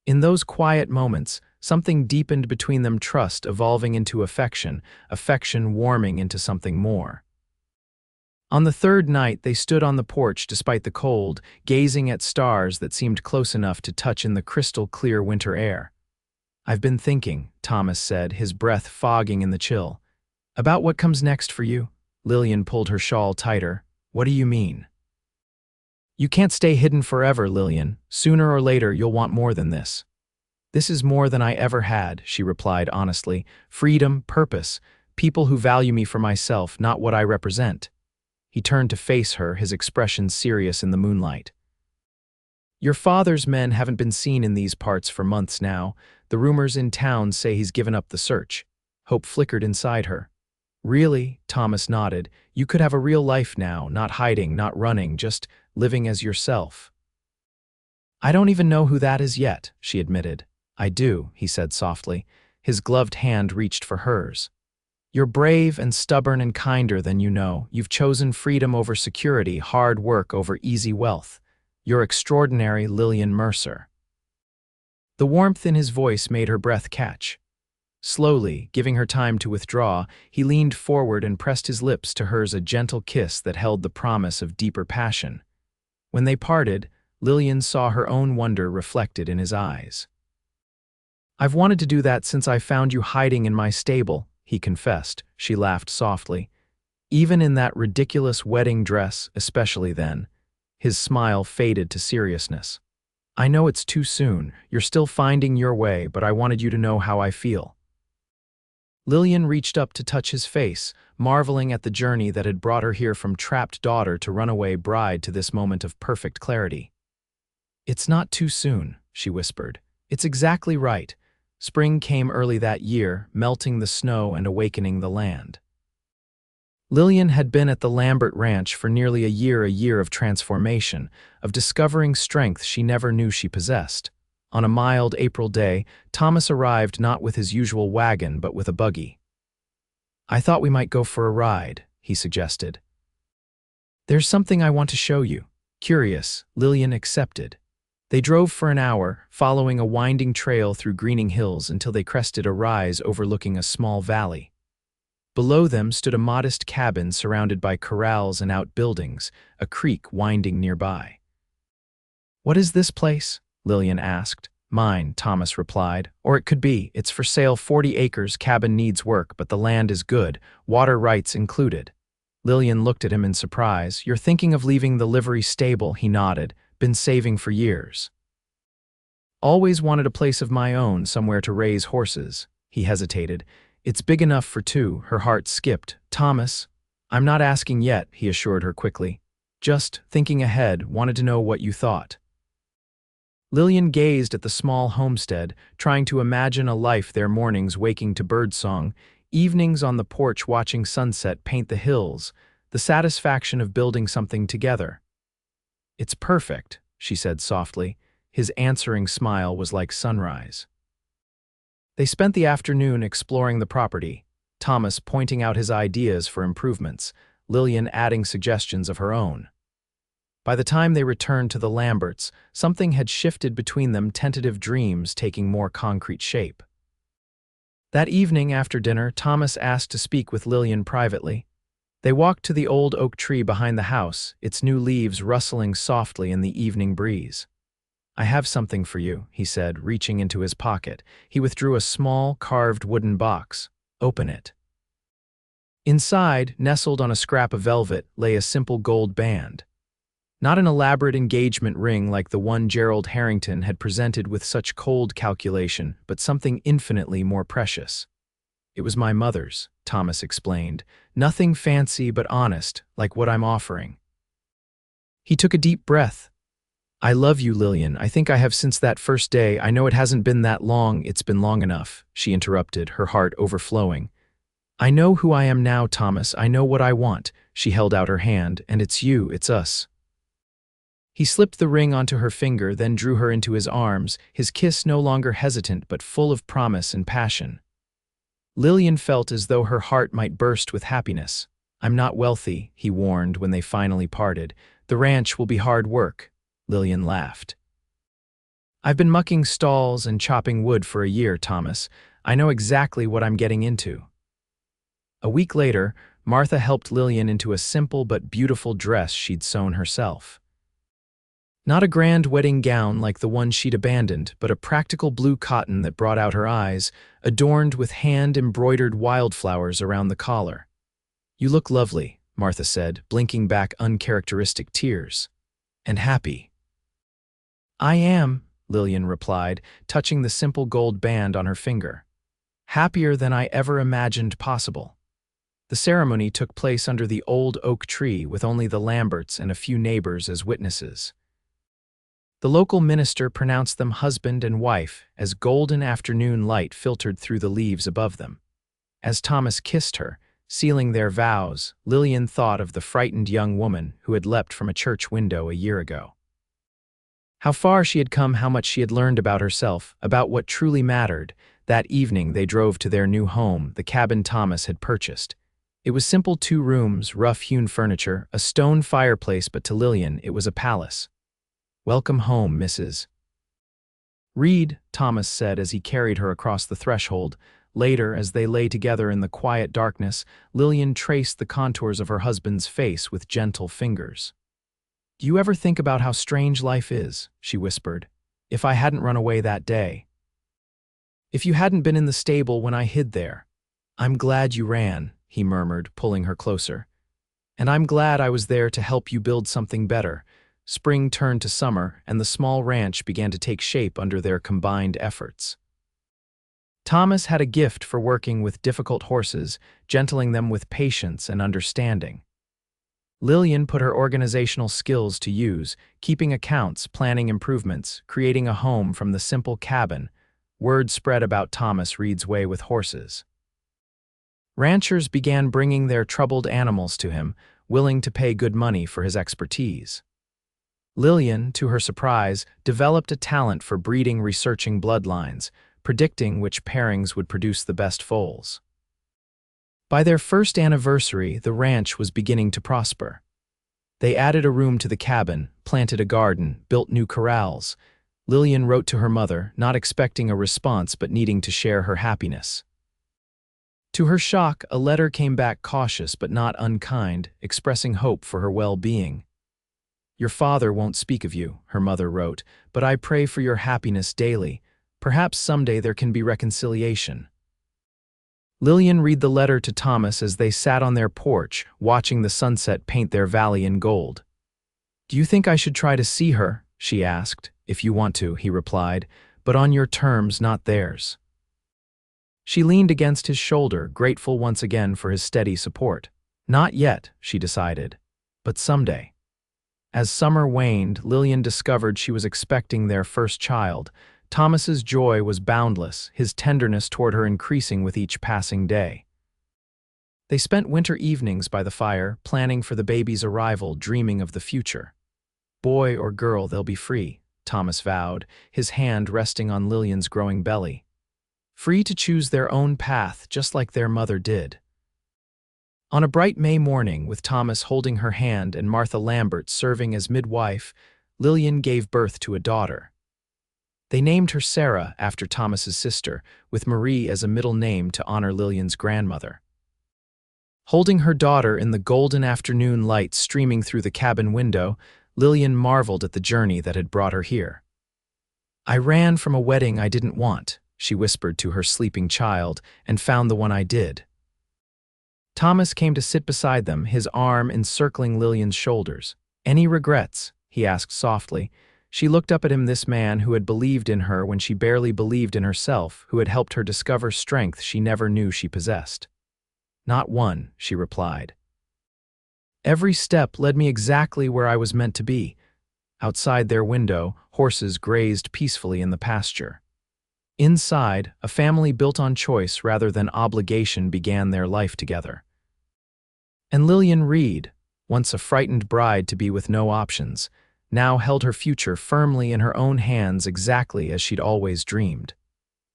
In those quiet moments, something deepened between them, trust evolving into affection, affection warming into something more. On the third night, they stood on the porch despite the cold, gazing at stars that seemed close enough to touch in the crystal-clear winter air. I've been thinking, Thomas said, his breath fogging in the chill. About what comes next for you? Lillian pulled her shawl tighter. What do you mean? You can't stay hidden forever, Lillian. Sooner or later, you'll want more than this. This is more than I ever had, she replied honestly. Freedom, purpose, people who value me for myself, not what I represent. He turned to face her, his expression serious in the moonlight. Your father's men haven't been seen in these parts for months now. The rumors in town say he's given up the search. Hope flickered inside her. Really? Thomas nodded. You could have a real life now, not hiding, not running, just living as yourself. I don't even know who that is yet, she admitted. I do, he said softly. His gloved hand reached for hers. You're brave and stubborn and kinder than you know. You've chosen freedom over security, hard work over easy wealth. You're extraordinary, Lillian Mercer. The warmth in his voice made her breath catch. Slowly, giving her time to withdraw, he leaned forward and pressed his lips to hers, a gentle kiss that held the promise of deeper passion. When they parted, Lillian saw her own wonder reflected in his eyes. I've wanted to do that since I found you hiding in my stable, he confessed. She laughed softly. Even in that ridiculous wedding dress, especially then. His smile faded to seriousness. I know it's too soon. You're still finding your way, but I wanted you to know how I feel. Lillian reached up to touch his face, marveling at the journey that had brought her here from trapped daughter to runaway bride to this moment of perfect clarity. It's not too soon, she whispered. It's exactly right. Spring came early that year, melting the snow and awakening the land. Lillian had been at the Lambert ranch for nearly a year of transformation, of discovering strength she never knew she possessed. On a mild April day, Thomas arrived not with his usual wagon but with a buggy. I thought we might go for a ride, he suggested. There's something I want to show you. Curious, Lillian accepted. They drove for an hour, following a winding trail through greening hills until they crested a rise overlooking a small valley. Below them stood a modest cabin surrounded by corrals and outbuildings, a creek winding nearby. What is this place? Lillian asked. Mine, Thomas replied. Or it could be. It's for sale, 40 acres, cabin needs work, but the land is good, water rights included. Lillian looked at him in surprise. You're thinking of leaving the livery stable, he nodded. Been saving for years. Always wanted a place of my own, somewhere to raise horses. He hesitated. It's big enough for two. Her heart skipped. Thomas, I'm not asking yet, he assured her quickly. Just thinking ahead, wanted to know what you thought. Lillian gazed at the small homestead, trying to imagine a life there, mornings waking to birdsong, evenings on the porch watching sunset paint the hills, the satisfaction of building something together. It's perfect, she said softly. His answering smile was like sunrise. They spent the afternoon exploring the property, Thomas pointing out his ideas for improvements, Lillian adding suggestions of her own. By the time they returned to the Lamberts, something had shifted between them, tentative dreams taking more concrete shape. That evening after dinner, Thomas asked to speak with Lillian privately. They walked to the old oak tree behind the house, its new leaves rustling softly in the evening breeze. I have something for you, he said, reaching into his pocket. He withdrew a small, carved wooden box. Open it. Inside, nestled on a scrap of velvet, lay a simple gold band. Not an elaborate engagement ring like the one Gerald Harrington had presented with such cold calculation, but something infinitely more precious. It was my mother's, Thomas explained. Nothing fancy but honest, like what I'm offering. He took a deep breath. I love you, Lillian. I think I have since that first day. I know it hasn't been that long. It's been long enough, she interrupted, her heart overflowing. I know who I am now, Thomas. I know what I want. She held out her hand. And it's you, it's us. He slipped the ring onto her finger, then drew her into his arms, his kiss no longer hesitant but full of promise and passion. Lillian felt as though her heart might burst with happiness. I'm not wealthy, he warned when they finally parted. The ranch will be hard work. Lillian laughed. I've been mucking stalls and chopping wood for a year, Thomas. I know exactly what I'm getting into. A week later, Martha helped Lillian into a simple but beautiful dress she'd sewn herself. Not a grand wedding gown like the one she'd abandoned, but a practical blue cotton that brought out her eyes, adorned with hand-embroidered wildflowers around the collar. You look lovely, Martha said, blinking back uncharacteristic tears. And happy. I am, Lillian replied, touching the simple gold band on her finger. Happier than I ever imagined possible. The ceremony took place under the old oak tree with only the Lamberts and a few neighbors as witnesses. The local minister pronounced them husband and wife as golden afternoon light filtered through the leaves above them. As Thomas kissed her, Sealing their vows, Lillian thought of the frightened young woman who had leapt from a church window a year ago. How far she had come, how much she had learned about herself, about what truly mattered. That evening they drove to their new home, the cabin Thomas had purchased. It was simple 2 rooms, rough-hewn furniture, a stone fireplace, but to Lillian it was a palace. "Welcome home, Mrs. Reid," Thomas said as he carried her across the threshold. Later, as they lay together in the quiet darkness, Lillian traced the contours of her husband's face with gentle fingers. "Do you ever think about how strange life is?" she whispered. "If I hadn't run away that day. If you hadn't been in the stable when I hid there." "I'm glad you ran," he murmured, pulling her closer. "And I'm glad I was there to help you build something better." Spring turned to summer, and the small ranch began to take shape under their combined efforts. Thomas had a gift for working with difficult horses, gentling them with patience and understanding. Lillian put her organizational skills to use, keeping accounts, planning improvements, creating a home from the simple cabin. Word spread about Thomas Reid's way with horses. Ranchers began bringing their troubled animals to him, willing to pay good money for his expertise. Lillian, to her surprise, developed a talent for breeding, researching bloodlines, predicting which pairings would produce the best foals. By their first anniversary, the ranch was beginning to prosper. They added a room to the cabin, planted a garden, built new corrals. Lillian wrote to her mother, not expecting a response but needing to share her happiness. To her shock, a letter came back cautious but not unkind, expressing hope for her well-being. "Your father won't speak of you," her mother wrote, "but I pray for your happiness daily. Perhaps someday there can be reconciliation." Lillian read the letter to Thomas as they sat on their porch, watching the sunset paint their valley in gold. "Do you think I should try to see her?" she asked. "If you want to," he replied, "but on your terms, not theirs." She leaned against his shoulder, grateful once again for his steady support. Not yet, she decided, but someday. As summer waned, Lillian discovered she was expecting their first child. Thomas's joy was boundless, his tenderness toward her increasing with each passing day. They spent winter evenings by the fire, planning for the baby's arrival, dreaming of the future. "Boy or girl, they'll be free," Thomas vowed, his hand resting on Lillian's growing belly. Free to choose their own path, just like their mother did. On a bright May morning, with Thomas holding her hand and Martha Lambert serving as midwife, Lillian gave birth to a daughter. They named her Sarah, after Thomas's sister, with Marie as a middle name to honor Lillian's grandmother. Holding her daughter in the golden afternoon light streaming through the cabin window, Lillian marveled at the journey that had brought her here. "I ran from a wedding I didn't want," she whispered to her sleeping child, "and found the one I did." Thomas came to sit beside them, his arm encircling Lillian's shoulders. "Any regrets?" he asked softly. She looked up at him, this man who had believed in her when she barely believed in herself, who had helped her discover strength she never knew she possessed. "Not one," she replied. "Every step led me exactly where I was meant to be." Outside their window, horses grazed peacefully in the pasture. Inside, a family built on choice rather than obligation began their life together. And Lillian Reid, once a frightened bride to be with no options, now held her future firmly in her own hands, exactly as she'd always dreamed.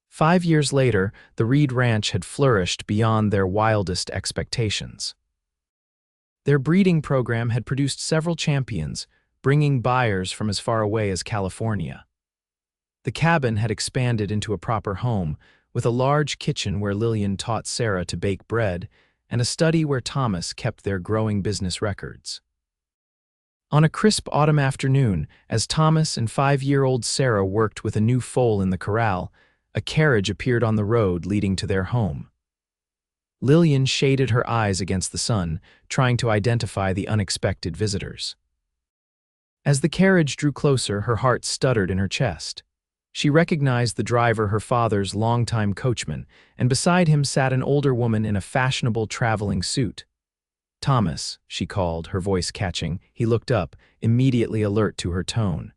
5 years later, the Reid Ranch had flourished beyond their wildest expectations. Their breeding program had produced several champions, bringing buyers from as far away as California. The cabin had expanded into a proper home, with a large kitchen where Lillian taught Sarah to bake bread, and a study where Thomas kept their growing business records. On a crisp autumn afternoon, as Thomas and 5-year-old Sarah worked with a new foal in the corral, a carriage appeared on the road leading to their home. Lillian shaded her eyes against the sun, trying to identify the unexpected visitors. As the carriage drew closer, her heart stuttered in her chest. She recognized the driver, her father's longtime coachman, and beside him sat an older woman in a fashionable traveling suit. "Thomas," she called, her voice catching. He looked up, immediately alert to her tone.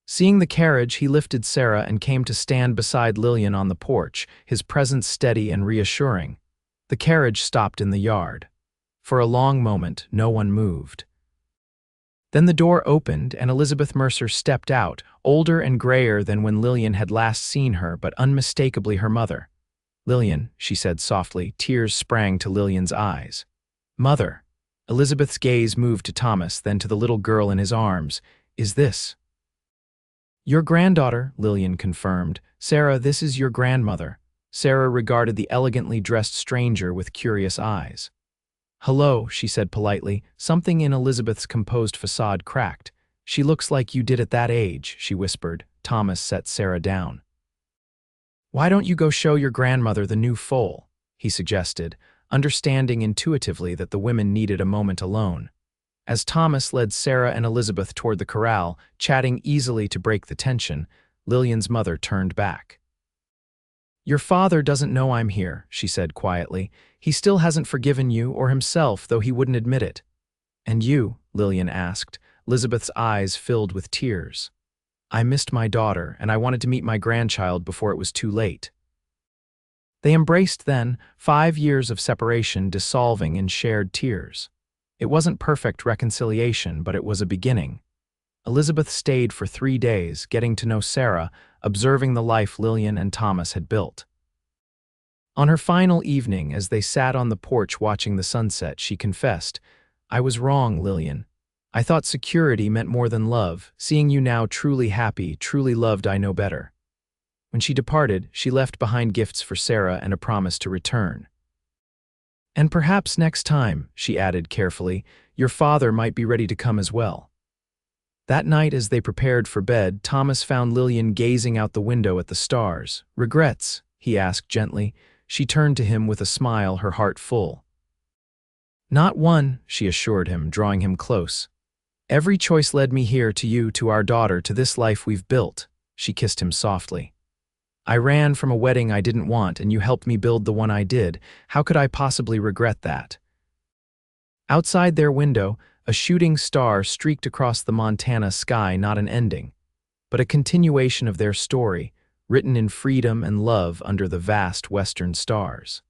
Seeing the carriage, he lifted Sarah and came to stand beside Lillian on the porch, his presence steady and reassuring. The carriage stopped in the yard. For a long moment, no one moved. Then the door opened and Elizabeth Mercer stepped out, older and grayer than when Lillian had last seen her, but unmistakably her mother. "Lillian," she said softly, tears sprang to Lillian's eyes. "Mother." Elizabeth's gaze moved to Thomas, then to the little girl in his arms. "Is this?" "Your granddaughter," Lillian confirmed. "Sarah, this is your grandmother." Sarah regarded the elegantly dressed stranger with curious eyes. "Hello," she said politely. Something in Elizabeth's composed facade cracked. "She looks like you did at that age," she whispered. Thomas set Sarah down. "Why don't you go show your grandmother the new foal?" he suggested, understanding intuitively that the women needed a moment alone. As Thomas led Sarah and Elizabeth toward the corral, chatting easily to break the tension, Lillian's mother turned back. "Your father doesn't know I'm here," she said quietly. "He still hasn't forgiven you or himself, though he wouldn't admit it." "And you?" Lillian asked. Elizabeth's eyes filled with tears. "I missed my daughter, and I wanted to meet my grandchild before it was too late." They embraced then, 5 years of separation dissolving in shared tears. It wasn't perfect reconciliation, but it was a beginning. Elizabeth stayed for 3 days, getting to know Sarah, observing the life Lillian and Thomas had built. On her final evening, as they sat on the porch watching the sunset, she confessed, "I was wrong, Lillian. I thought security meant more than love. Seeing you now truly happy, truly loved, I know better." When she departed, she left behind gifts for Sarah and a promise to return. "And perhaps next time," she added carefully, "your father might be ready to come as well." That night, as they prepared for bed, Thomas found Lillian gazing out the window at the stars. "Regrets?" he asked gently. She turned to him with a smile, her heart full. "Not one," she assured him, drawing him close. "Every choice led me here, to you, to our daughter, to this life we've built." She kissed him softly. "I ran from a wedding I didn't want, and you helped me build the one I did. How could I possibly regret that?" Outside their window, a shooting star streaked across the Montana sky, not an ending, but a continuation of their story, written in freedom and love under the vast western stars.